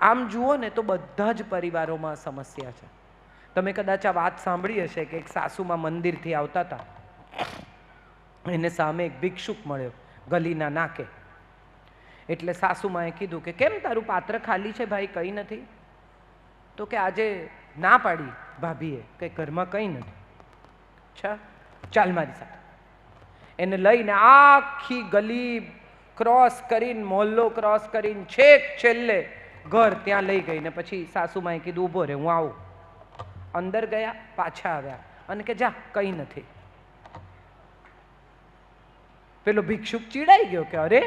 આમ જુઓ ને તો બધા જ પરિવારોમાં સમસ્યા છે. તમે કદાચ આ વાત સાંભળી હશે કે એક સાસુમાં મંદિરથી આવતા હતા, એને સામે એક ભિક્ષુક મળ્યો ગલીના નાકે. એટલે સાસુમાએ કીધું કે કેમ તારું પાત્ર ખાલી છે ભાઈ, કંઈ નથી? તો કે આજે ના પાડી ભાભીએ કે ઘરમાં કંઈ નથી. અચ્છા, ચાલ મારી સાથે. એને લઈને આખી ગલી ક્રોસ કરીને, મોહલ્લો ક્રોસ કરીને છેક છેલ્લે ઘર ત્યાં લઈ ગઈ. ને પછી સાસુમાએ કીધું ઊભો રહે, હું આવું. અંદર ગયા, પાછા આવ્યા અને કે જા, કંઈ નથી. પેલો ભિક્ષુક ચીડાઈ ગયો કે અરે,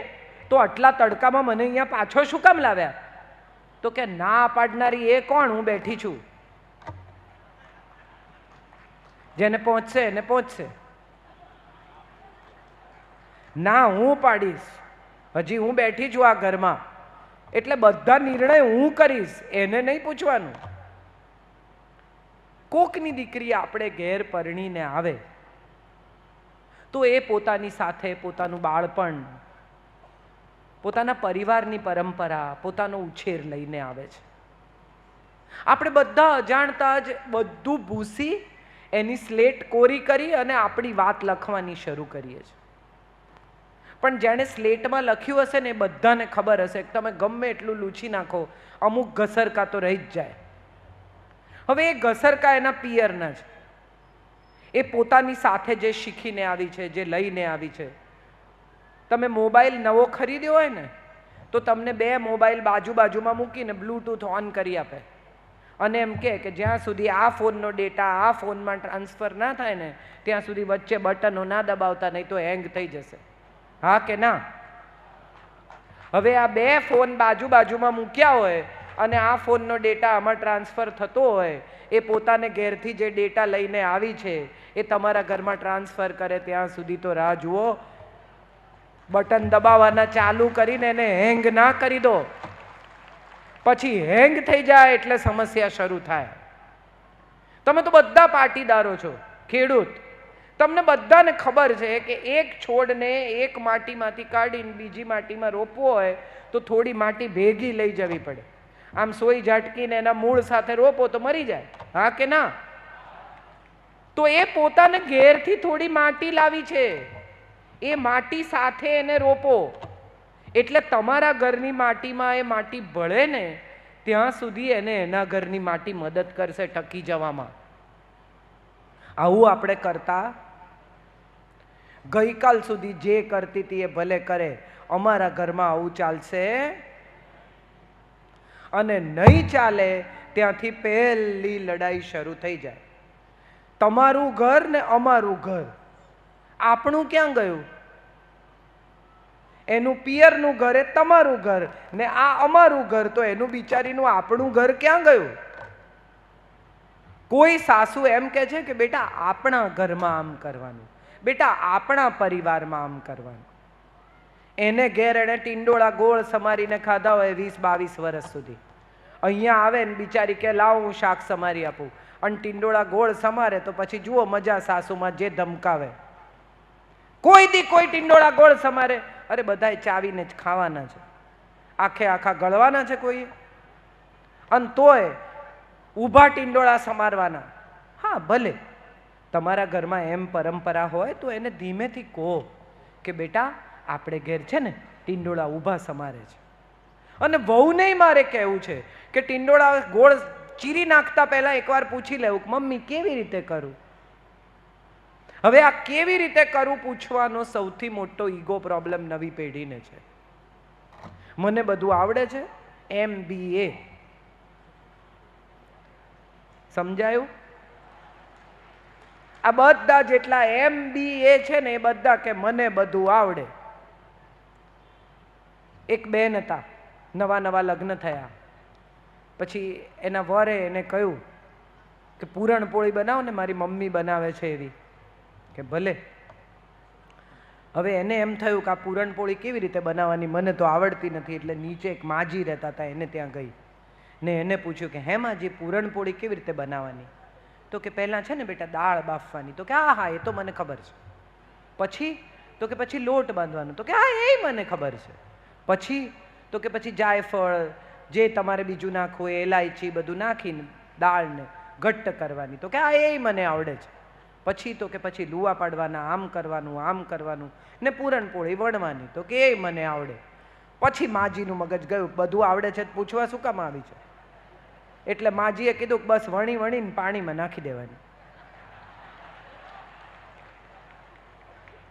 તો આટલા તડકામાં મને અહીંયા પાછો શું કામ લાવ્યા? તો કે ના પાડનારી એ કોણ? હું બેઠી છું. જેને પહોંચશે એને પહોંચશે. ના, હું પાડીશ. હજી હું બેઠી છું આ ઘરમાં, એટલે બધા નિર્ણય હું કરીશ, એને નહીં પૂછવાનું. કોકની દીકરી આપણે ઘેર પરણીને આવે તો એ પોતાની સાથે પોતાનું બાળપણ, પોતાના પરિવારની પરંપરા, પોતાનો ઉછેર લઈને આવે છે. આપણે બધા અજાણતા જ બધું ભૂસી એની સ્લેટ કોરી કરી અને આપણી વાત લખવાની શરૂ કરીએ છીએ. પણ જેણે સ્લેટમાં લખ્યું હશે ને એ બધાને ખબર હશે કે તમે ગમે એટલું લૂછી નાખો, અમુક ઘસરકા તો રહી જ જાય. હવે એ ઘસરકા એના પિયરના છે. એ પોતાની સાથે જે શીખીને આવી છે, જે લઈને આવી છે. તમે મોબાઈલ નવો ખરીદ્યો હોય ને તો તમને 2 મોબાઈલ બાજુમાં મૂકીને બ્લૂટૂથ ઓન કરી આપે અને એમ કે જ્યાં સુધી આ ફોનનો ડેટા આ ફોનમાં ટ્રાન્સફર ના થાય ને ત્યાં સુધી વચ્ચે બટનો ના દબાવતા, નહીં તો હેંગ થઈ જશે. હા કે ના? હવે આ 2 ફોન બાજુમાં મૂક્યા હોય અને આ ફોનનો ડેટા આમાં ટ્રાન્સફર થતો હોય, એ પોતાને ઘેરથી જે ડેટા લઈને આવી છે એ તમારા ઘરમાં ટ્રાન્સફર કરે ત્યાં સુધી તો રાહ જુઓ. બટન દબાવવાના ચાલુ કરીને એને હેંગ ના કરી દો. પછી હેંગ થઈ જાય એટલે સમસ્યા શરૂ થાય. તમે તો બધા પાટીદારો છો, ખેડૂત. તમને બધાને ખબર છે કે એક છોડને એક માટીમાંથી કાઢીને બીજી માટીમાં રોપવો હોય તો થોડી માટી ભેગી લઈ જવી પડે. આમ સોઈ ઝાટકીને એના મૂળ સાથે રોપો તો મરી જાય. હા કે ના? તો એ પોતાને ઘેરથી થોડી માટી લાવી છે, એ માટી સાથે એને રોપો એટલે તમારા ઘરની માટીમાં એ માટી ભળે ને ત્યાં સુધી એને એના ઘરની માટી મદદ કરશે ટકી જવામાં. આવું આપણે કરતા ગઈકાલ સુધી જે કરતી હતી એ ભલે કરે, અમારા ઘરમાં આવું ચાલશે અને નહીં ચાલે ત્યાંથી પહેલી લડાઈ શરૂ થઈ જાય. તમારું ઘર ને અમારું ઘર, આપણું ક્યાં ગયું? એનું પિયરનું ઘર એ તમારું ઘર ને આ અમારું ઘર, તો એનું બિચારીનું આપણું ઘર ક્યાં ગયું? કોઈ સાસુ એમ કહે છે કે બેટા આપણા ઘરમાં આમ કરવાનું, બેટા આપણા પરિવારમાં આમ કરવાનું. એને ઘેર એને ટિંડોળા ગોળ સમારીને ખાધા હોય 20-22 વર્ષ સુધી. અહીંયા આવે ને બિચારી કે લાવ હું શાક સમારી આપું, અને ટિંડોળા ગોળ સમારે તો પછી જુઓ મજા સાસુમાં જે ધમકાવે. કોઈ દી કોઈ ટિંડોળા ગોળ સમારે, અરે બધાએ ચાવીને જ ખાવાના છે, આખે આખા ગળવાના છે કોઈ, અને તોય ઊભા ટિંડોળા સમારવાના. હા ભલે તમારા ઘરમાં એમ પરંપરા હોય તો એને ધીમેથી કહો કે બેટા આપણે ઘેર છે ને ટિંડોળા ઊભા સમારે છે. અને વહુને મારે કહેવું છે કે ટિંડોળા ગોળ ચીરી નાખતા પહેલા એકવાર પૂછી લેવું કે મમ્મી કેવી રીતે કરું. હવે આ કેવી રીતે કરું પૂછવાનો સૌથી મોટો ઈગો પ્રોબ્લેમ નવી પેઢીને છે. મને બધું આવડે છે, MBA. સમજાયું? આ બધા જેટલા MBA છે ને એ બધા કે મને બધું આવડે. એક બેન હતા, નવા લગ્ન થયા, પછી એના વરે એને કહ્યું કે પૂરણપોળી બનાવો ને, મારી મમ્મી બનાવે છે એવી. કે ભલે. હવે એને એમ થયું કે આ પૂરણપોળી કેવી રીતે બનાવવાની, મને તો આવડતી નથી. એટલે નીચે એક માજી રહેતા હતા એને ત્યાં ગઈ ને એને પૂછ્યું કે હે માજી પૂરણપોળી કેવી રીતે બનાવવાની? તો કે પહેલાં છે ને બેટા દાળ બાફવાની. તો કે હા એ તો મને ખબર છે. પછી? તો કે પછી લોટ બાંધવાનો. તો કે હા એ મને ખબર છે. પછી? તો કે પછી જાયફળ જે તમારે બીજું નાખવું એ એલાયચી બધું નાખીને દાળને ઘટ્ટ કરવાની. તો કે આ એ મને આવડે છે. પછી તો કે પછી લુવા પાડવાના, આમ કરવાનું ને પૂરણપોળી વણવાની. તો કે એ મને આવડે. પછી માજીનું મગજ ગયું, બધું આવડે છે પૂછવા શું કામ આવી છે? એટલે માજીએ કીધું કે બસ વણીને પાણીમાં નાખી દેવાની.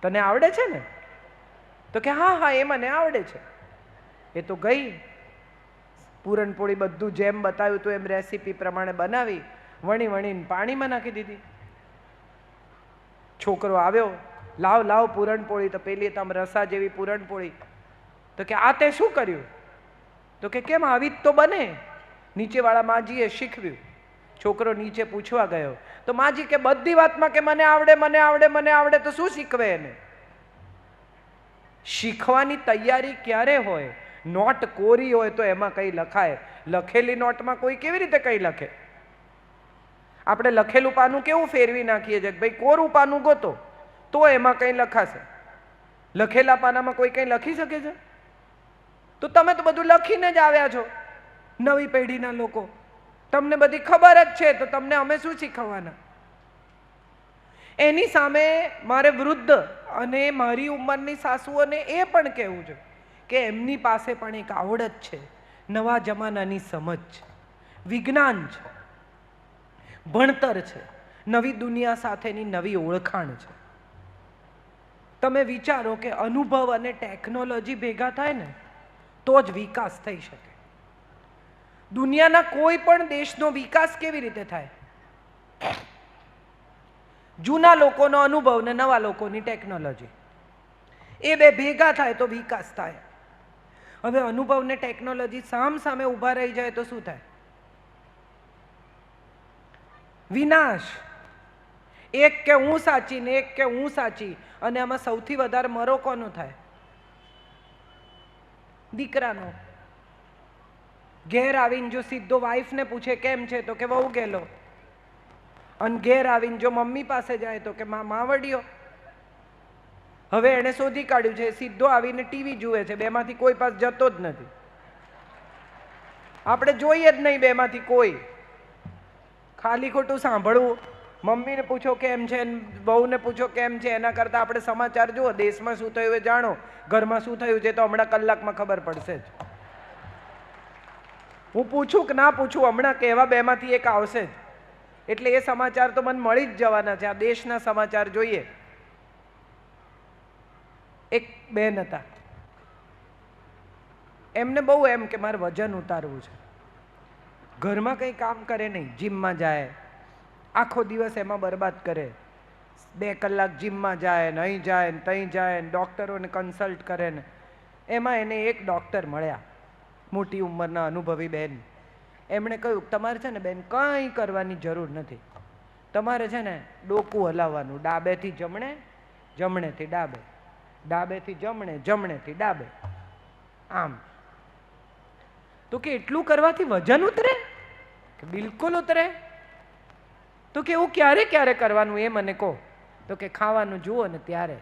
તને આવડે છે ને? તો કે હા એ મને આવડે છે. એ તો ગઈ, પૂરણપોળી બધું જેમ બતાવ્યું હતું એમ રેસીપી પ્રમાણે બનાવી, વણીને પાણીમાં નાખી દીધી. છોકરો આવ્યો, લાવ પૂરણપોળી. તો પેલી તો આમ રસા જેવી પૂરણપોળી. તો કે આ તે શું કર્યું? તો કે કેમ આવી જ તો બને, નીચેવાળા માજીએ શીખવ્યું. છોકરો નીચે પૂછવા ગયો તો માજી કે બધી વાતમાં કે મને આવડે. તો શું શીખવે એને? શીખવાની તૈયારી ક્યારે હોય? નોટ કોરી હોય તો એમાં કઈ લખાય. લખેલી નોટમાં કોઈ કેવી રીતે કઈ લખે? આપણે લખેલું પાનું કેવું ફેરવી નાખીએ છીએ, ભાઈ કોરું પાનું ગોતો તો એમાં કઈ લખાશે. લખેલા પાનામાં કોઈ કઈ લખી શકે છે? તો તમે તો બધું લખીને જ આવ્યા છો. નવી પેઢીના લોકો, તમને બધી ખબર જ છે, તો તમને અમે શું શીખવવાના? એની સામે મારે વૃદ્ધ અને મારી ઉંમરની સાસુઓને એ પણ કહેવું છે કે એમની પાસે પણ એક આવડત છે, નવા જમાનાની સમજ છે, વિજ્ઞાન છે, ભણતર છે, નવી દુનિયા સાથેની નવી ઓળખાણ છે. તમે વિચારો કે અનુભવ અને ટેકનોલોજી ભેગા થાય ને તો જ વિકાસ થઈ શકે. દુનિયાના કોઈ પણ દેશનો વિકાસ કેવી રીતે થાય? જૂના લોકોનો અનુભવ ને નવા લોકોની ટેકનોલોજી, એ બે ભેગા થાય તો વિકાસ થાય. હવે અનુભવ ને ટેકનોલોજી સામે ઊભા રહી જાય તો શું થાય? વિનાશ. એક કે હું સાચી ને એક કે હું સાચી, અને આમાં સૌથી વધારે મરો કોનો થાય? દીકરાનો. ઘેર આવીને જો સીધો વાઈફને પૂછે કેમ છે તો કે વહુ ગેલો, અને ઘેર આવીને જો મમ્મી પાસે જાય તો કે માવડીયો. હવે એને શોધી કાઢ્યું છે, સીધો આવીને ટીવી જુએ છે, બેમાંથી કોઈ પાસે જતો જ નથી. આપણે જોઈએ જ નહીં બેમાંથી કોઈ, ખાલી ખોટું સાંભળવું. મમ્મીને પૂછો કેમ છે, બહુને પૂછો કેમ છે, એના કરતાં આપણે સમાચાર જુઓ, દેશમાં શું થયું એ જાણો, ઘરમાં શું થયું છે તો હમણાં કલાકમાં ખબર પડશે જ. હું પૂછું કે ના પૂછું, હમણાં કહેવા બેમાંથી એક આવશે જ. એટલે એ સમાચાર તો મને મળી જ જવાના છે. આ દેશના સમાચાર જોઈએ. એક બેન હતા, એમને બહુ એમ કે મારે વજન ઉતારવું છે. ઘરમાં કંઈ કામ કરે નહીં, જીમમાં જાય, આખો દિવસ એમાં બરબાદ કરે. 2 કલાક જીમમાં જાય ને અહીં જાય ને ત્યાં જાય ને ડૉક્ટરોને કન્સલ્ટ કરે ને. એમાં એને એક ડૉક્ટર મળ્યા, મોટી ઉંમરના અનુભવી બેન. એમણે કહ્યું તમારે છે ને બેન કંઈ કરવાની જરૂર નથી, તમારે છે ને ડોકું હલાવવાનું, ડાબેથી જમણે, જમણેથી ડાબે, ડાબેથી જમણે, જમણેથી ડાબે, આમ. તો કે એટલું કરવાથી વજન ઉતરે? કે બિલકુલ ઉતરે. તો કે એવું ક્યારે ક્યારે કરવાનું એ મને કહો. તો કે ખાવાનું જુઓ ને ત્યારે.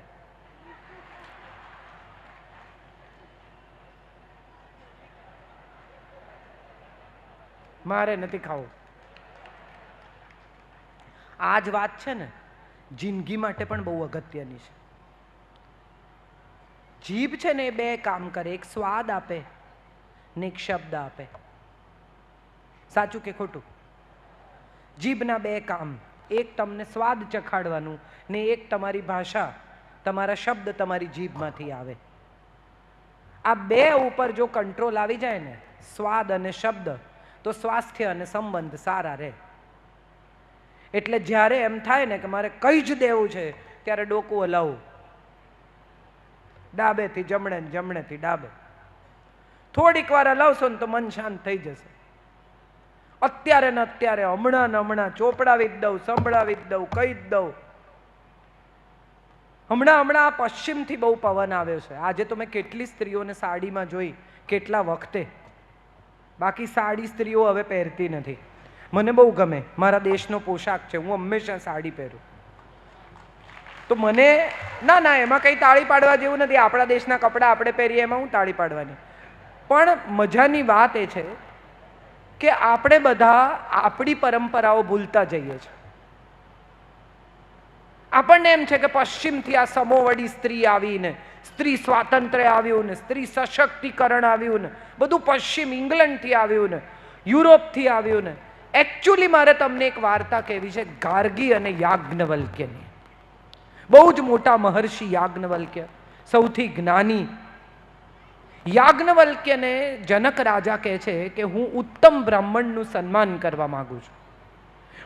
મારે નથી ખાવું. આ જ વાત છે ને જિંદગી માટે પણ બહુ અગત્યની છે. જીભ છે ને એ 2 કામ કરે, એક સ્વાદ આપે ને એક શબ્દ આપે. સાચું કે ખોટું? જીભના 2 કામ, એક તમને સ્વાદ ચખાડવાનું ને એક તમારી ભાષા, તમારા શબ્દ તમારી જીભમાંથી આવે. આ 2 ઉપર જો કંટ્રોલ આવી જાય ને, સ્વાદ અને શબ્દ, તો સ્વાસ્થ્ય અને સંબંધ સારા રહે. એટલે જ્યારે એમ થાય ને કે મારે કઈ જ દેવું છે ત્યારે ડોકું હલાવું, ડાબેથી જમણે ને જમણેથી ડાબે. થોડીક વાર હલાવશો ને તો મન શાંત થઈ જશે. અત્યારે ને અત્યારે, હમણાં ને હમણાં ચોપડાવી જ દઉં, સંભળાવી જ દઉં, કહી જ દઉં. હમણાં આ પશ્ચિમથી બહુ પવન આવ્યો છે. આજે તો મેં કેટલી સ્ત્રીઓને સાડીમાં જોઈ, કેટલા વખતે. બાકી સાડી સ્ત્રીઓ હવે પહેરતી નથી. મને બહુ ગમે, મારા દેશનો પોશાક છે, હું હંમેશા સાડી પહેરું. તો મને ના એમાં કંઈ તાળી પાડવા જેવું નથી. આપણા દેશના કપડાં આપણે પહેરીએ, એમાં હું તાળી પાડવાની? પણ મજાની વાત એ છે કે આપણે બધા આપણી પરંપરાઓ ભૂલતા જઈએ છીએ. આપણને એમ છે કે પશ્ચિમથી આ સમોવડી સ્ત્રી આવીને સ્ત્રી સ્વાતંત્ર્ય આવ્યું ને, સ્ત્રી સશક્તિકરણ આવ્યું ને, બધું પશ્ચિમ ઇંગ્લેન્ડથી આવ્યું ને, યુરોપથી આવ્યું ને. એકચ્યુઅલી મારે તમને એક વાર્તા કહેવી છે ગાર્ગી અને યાજ્ઞવલ્ક્યની. બહુ જ મોટા મહર્ષિ યાજ્ઞવલ્ક્ય, સૌથી જ્ઞાની. યાજ્ઞવલ્ક્યને જનક રાજા કહે છે કે હું ઉત્તમ બ્રાહ્મણનું સન્માન કરવા માંગુ છું,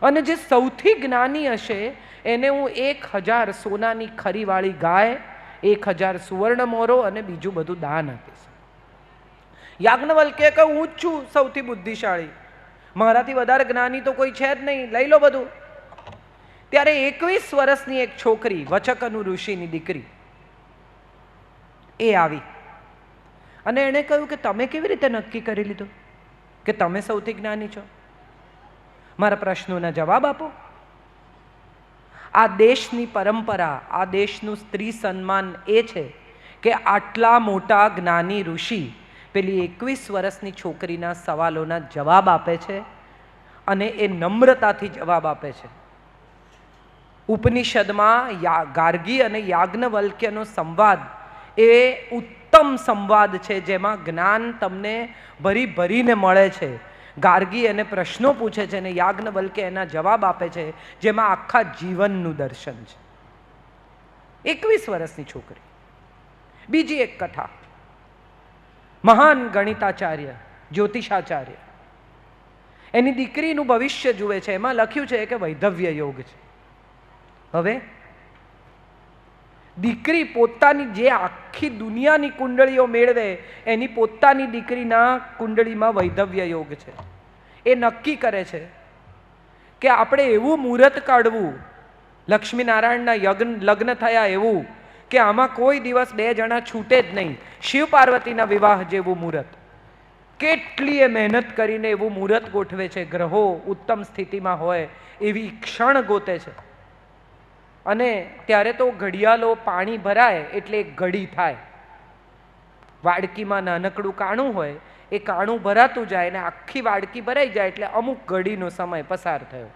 અને જે સૌથી જ્ઞાની હશે એને હું 1000 સોનાની ખરીવાળી ગાય, 1000 સુવર્ણ મોરો અને બીજું બધું દાન આપીશ. યાજ્ઞવલ્ક્ય કહે હું જ છું સૌથી બુદ્ધિશાળી, મારાથી વધારે જ્ઞાની તો કોઈ છે જ નહીં, લઈ લો બધું. ત્યારે 21 વર્ષની એક છોકરી, વચકનુ ઋષિની દીકરી, એ આવી અને એણે કહ્યું કે તમે કેવી રીતે નક્કી કરી લીધું કે તમે સૌથી જ્ઞાની છો? મારા પ્રશ્નોના જવાબ આપો. આ દેશની પરંપરા, આ દેશનું સ્ત્રી સન્માન એ છે કે આટલા મોટા જ્ઞાની ઋષિ પેલી 21 વર્ષની છોકરીના સવાલોના જવાબ આપે છે, અને એ નમ્રતાથી જવાબ આપે છે. ઉપનિષદમાં ગાર્ગી અને યાજ્ઞવલ્ક્યનો સંવાદ એ ઉત્તમ સંવાદ છે, જેમાં જ્ઞાન તમને ભરી ભરીને મળે છે. ગાર્ગી એને પ્રશ્નો પૂછે છે અને યાજ્ઞવલ્ક્ય એના જવાબ આપે છે, જેમાં આખા જીવનનું દર્શન છે. 21 વર્ષની છોકરી. બીજી એક કથા, મહાન ગણિતાચાર્ય જ્યોતિષાચાર્ય એની દીકરીનું ભવિષ્ય જુએ છે. એમાં લખ્યું છે કે વૈધવ્ય યોગ છે. હવે દીકરી પોતાની જે આખી દુનિયાની કુંડળીઓ મેળવે એની પોતાની દીકરીના કુંડળીમાં વૈધવ્ય યોગ છે. એ નક્કી કરે છે કે આપણે એવું મુહૂર્ત કાઢવું, લક્ષ્મીનારાયણના લગ્ન થયા એવું કે આમાં કોઈ દિવસ 2 જણા છૂટે જ નહીં. શિવ પાર્વતીના વિવાહ જેવું મુહૂર્ત. કેટલીય મહેનત કરીને એવું મુહૂર્ત ગોઠવે છે, ગ્રહો ઉત્તમ સ્થિતિમાં હોય એવી ક્ષણ ગોતે છે. અને ત્યારે તો ઘડિયાળો પાણી ભરાય એટલે એક ઘડી થાય. વાડકીમાં નાનકડું કાણું હોય, એ કાણું ભરાતું જાય અને આખી વાડકી ભરાઈ જાય એટલે અમુક ઘડીનો સમય પસાર થયો.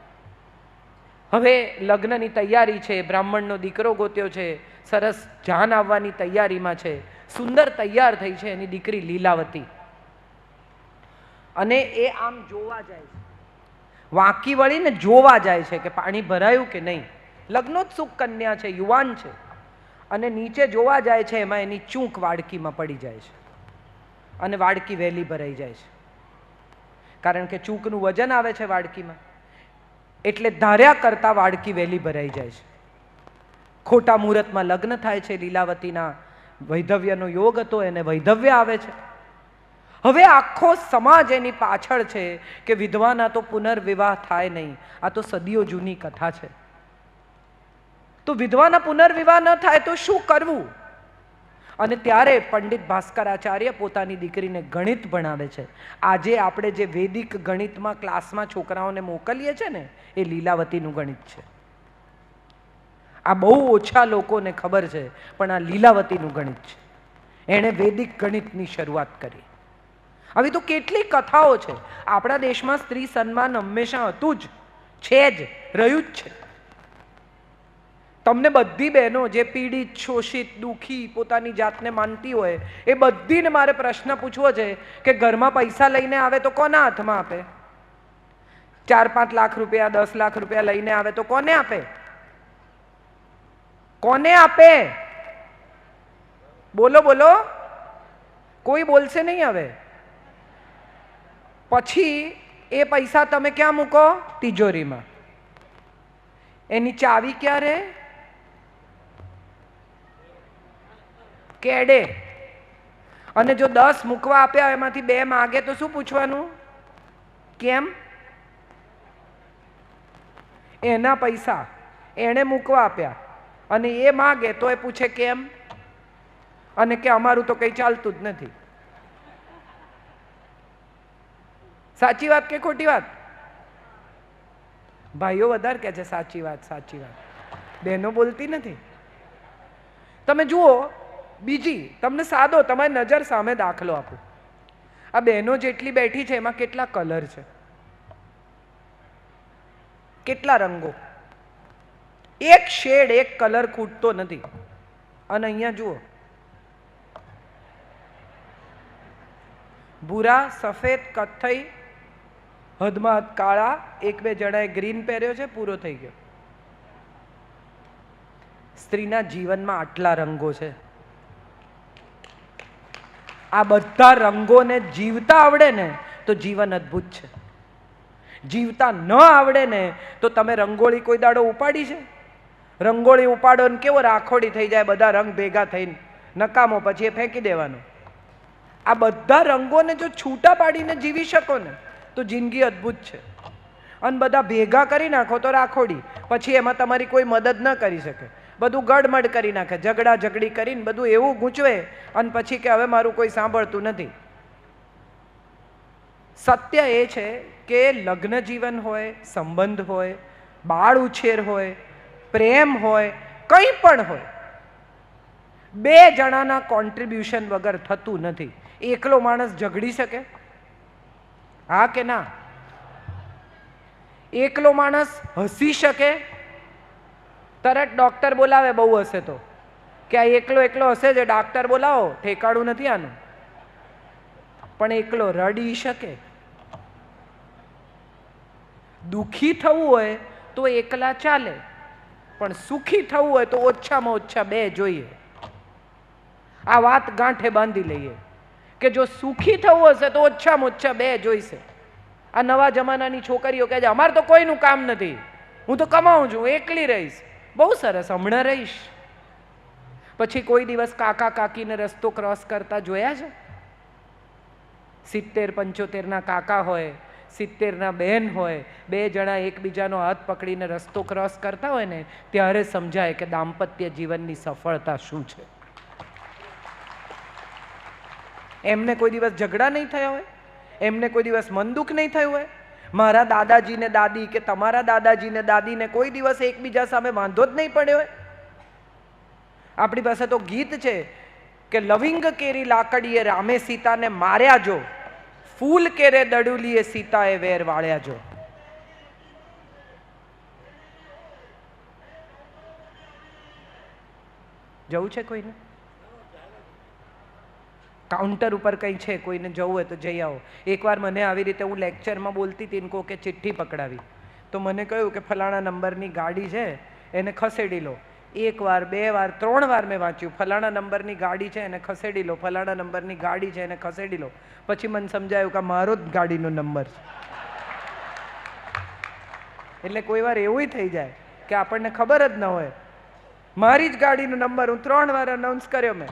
હવે લગ્નની તૈયારી છે, બ્રાહ્મણનો દીકરો ગોત્યો છે, સરસ જાન આવવાની તૈયારીમાં છે, સુંદર તૈયાર થઈ છે એની દીકરી લીલાવતી. અને એ આમ જોવા જાય છે, વાંકી વળીને જોવા જાય છે કે પાણી ભરાયું કે નહીં. લગ્નોત્સુક કન્યા છે, યુવાન છે, અને નીચે જોવા જાય છે. એમાં એની ચૂંક વાડકીમાં પડી જાય છે અને વાડકી વહેલી ભરાઈ જાય છે, કારણ કે ચૂંકનું વજન આવે છે વાડકીમાં, એટલે ધાર્યા કરતા વાડકી વહેલી ભરાઈ જાય છે. ખોટા મુહૂર્તમાં લગ્ન થાય છે. લીલાવતીના વૈધવ્યનો યોગ હતો, એને વૈધવ્ય આવે છે. હવે આખો સમાજ એની પાછળ છે કે વિધવાના તો પુનર્વિવાહ થાય નહીં. આ તો સદીઓ જૂની કથા છે. તો વિધવાના પુનર્વિવાહ ન થાય તો શું કરવું? અને ત્યારે પંડિત ભાસ્કરાચાર્ય પોતાની દીકરીને ગણિત ભણાવે છે. આજે આપણે જે વૈદિક ગણિતમાં ક્લાસમાં છોકરાઓને મોકલીએ છીએ ને, એ લીલાવતીનું ગણિત છે. આ બહુ ઓછા લોકોને ખબર છે, પણ આ લીલાવતીનું ગણિત છે. એણે વૈદિક ગણિતની શરૂઆત કરી. આવી તો કેટલી કથાઓ છે. આપણા દેશમાં સ્ત્રી સન્માન હંમેશા હતું જ, છે જ, રહ્યું જ છે. તમને બધી બહેનો જે પીડિત, શોષિત, દુઃખી, પોતાની જાતને માનતી હોય, એ બધીને મારે પ્રશ્ન પૂછવો છે કે ઘરમાં પૈસા લઈને આવે તો કોના હાથમાં આપે? 4-5 લાખ રૂપિયા, 10 લાખ રૂપિયા લઈને આવે તો કોને આપે? કોને આપે? બોલો બોલો. કોઈ બોલશે નહીં. હવે પછી એ પૈસા તમે ક્યાં મૂકો? તિજોરીમાં. એની ચાવી ક્યાં રહે? કેડે. અને જો 10 મૂકવા આપ્યા એમાંથી 2 માગે તો શું પૂછવાનું? કેમ? એના પૈસા એણે મૂકવા આપ્યા અને એ માગે તો એ પૂછે કેમ, અને કે અમારું તો કંઈ ચાલતું જ નથી. સાચી વાત કે ખોટી વાત? ભાઈઓ વધારે કહે છે સાચી વાત, સાચી વાત. બહેનો બોલતી નથી. તમે જુઓ, બીજી તમને સાદો તમારી નજર સામે દાખલો આપું. આ બહેનો જેટલી બેઠી છે એમાં કેટલા કલર છે, કેટલા રંગો, એક શેડ, એક કલર ખૂટતો નથી. અને અહીંયા જુઓ, ભૂરા, સફેદ, કથ્થઈ, હદમાં હદ કાળા, એક બે જણાએ ગ્રીન પહેર્યો છે, પૂરો થઈ ગયો. સ્ત્રીના જીવનમાં આટલા રંગો છે. આ બધા રંગોને જીવતા આવડે ને તો જીવન અદ્ભુત છે. જીવતા ન આવડે ને તો તમે રંગોળી કોઈ દાડો ઉપાડી છે? રંગોળી ઉપાડો ને કેવો રાખોડી થઈ જાય, બધા રંગ ભેગા થઈને નકામો, પછી એ ફેંકી દેવાનો. આ બધા રંગોને જો છૂટા પાડીને જીવી શકો ને તો જિંદગી અદ્ભુત છે. અને બધા ભેગા કરી નાખો તો રાખોડી, પછી એમાં તમારી કોઈ મદદ ન કરી શકે, બધું ગડમડ કરી નાખે, ઝઘડા ઝઘડી કરીને બધું એવું ગૂંચવે અને પછી કે હવે મારું કોઈ સાંભળતું નથી. સત્ય એ છે કે લગ્ન જીવન હોય, સંબંધ હોય, બાળ ઉછેર હોય, પ્રેમ હોય, કંઈ પણ હોય, બે જણાના કોન્ટ્રીબ્યુશન વગર થતું નથી. એકલો માણસ ઝઘડી શકે? હા કે ના? એકલો માણસ હસી શકે? તરત ડોક્ટર બોલાવે બહુ હશે તો, કે આ એકલો એકલો હશે છે, ડોક્ટર બોલાવો, ઠેકાણું નથી આનું. પણ એકલો રડી શકે? દુઃખી થવું હોય તો એકલા ચાલે, પણ સુખી થવું હોય તો ઓછામાં ઓછા બે જોઈએ. આ વાત ગાંઠે બાંધી લઈએ કે જો સુખી થવું હશે તો ઓછામાં ઓછા બે જોઈશે. આ નવા જમાનાની છોકરીઓ કહે છે અમારે તો કોઈનું કામ નથી, હું તો કમાઉં છું, એકલી રહીશ. બહુ સરસ, હમણાં રહીશ. પછી કોઈ દિવસ કાકા કાકીને રસ્તો ક્રોસ કરતા જોયા છે? 70-75 કાકા હોય, 70 બહેન હોય, બે જણા એકબીજાનો હાથ પકડીને રસ્તો ક્રોસ કરતા હોય ને ત્યારે સમજાય કે દાંપત્ય જીવનની સફળતા શું છે. એમને કોઈ દિવસ ઝઘડા નહીં થયા હોય, એમને કોઈ દિવસ મન દુઃખ નહીં થયું હોય. મારા દાદાજી ને દાદી કે તમારા દાદાજી ને દાદીને કોઈ દિવસ એકબીજા સામે વાંધો જ નહીં પડ્યો હોય. આપણી પાસે તો ગીત છે કે લવિંગ કેરી લાકડીએ રામે સીતાને માર્યા જો, ફૂલ કેરે દડુલીએ સીતાએ વેર વાળ્યા જો. જવું છે કોઈને? કાઉન્ટર ઉપર કંઈ છે, કોઈને જવું હોય તો જઈ આવો. એકવાર મને આવી રીતે હું લેક્ચરમાં બોલતી હતી ને કોકે ચિઠ્ઠી પકડાવી તો મને કહ્યું કે ફલાણા નંબરની ગાડી છે એને ખસેડી લો. એક વાર, બે વાર, 3 વાર મેં વાંચ્યું, ફલાણા નંબરની ગાડી છે એને ખસેડી લો, ફલાણા નંબરની ગાડી છે એને ખસેડી લો. પછી મને સમજાયું કે મારો જ ગાડીનો નંબર છે. એટલે કોઈ વાર એવું થઈ જાય કે આપણને ખબર જ ન હોય, મારી જ ગાડીનો નંબર. હું 3 વાર અનાઉન્સ કર્યો મેં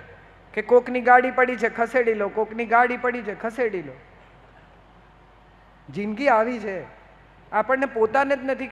કે કોકની ગાડી પડી છે ખસેડી લો, કોકની ગાડી પડી છે ખસેડી લો. જિંદગી આવી છે, આપણને પોતાને જ નથી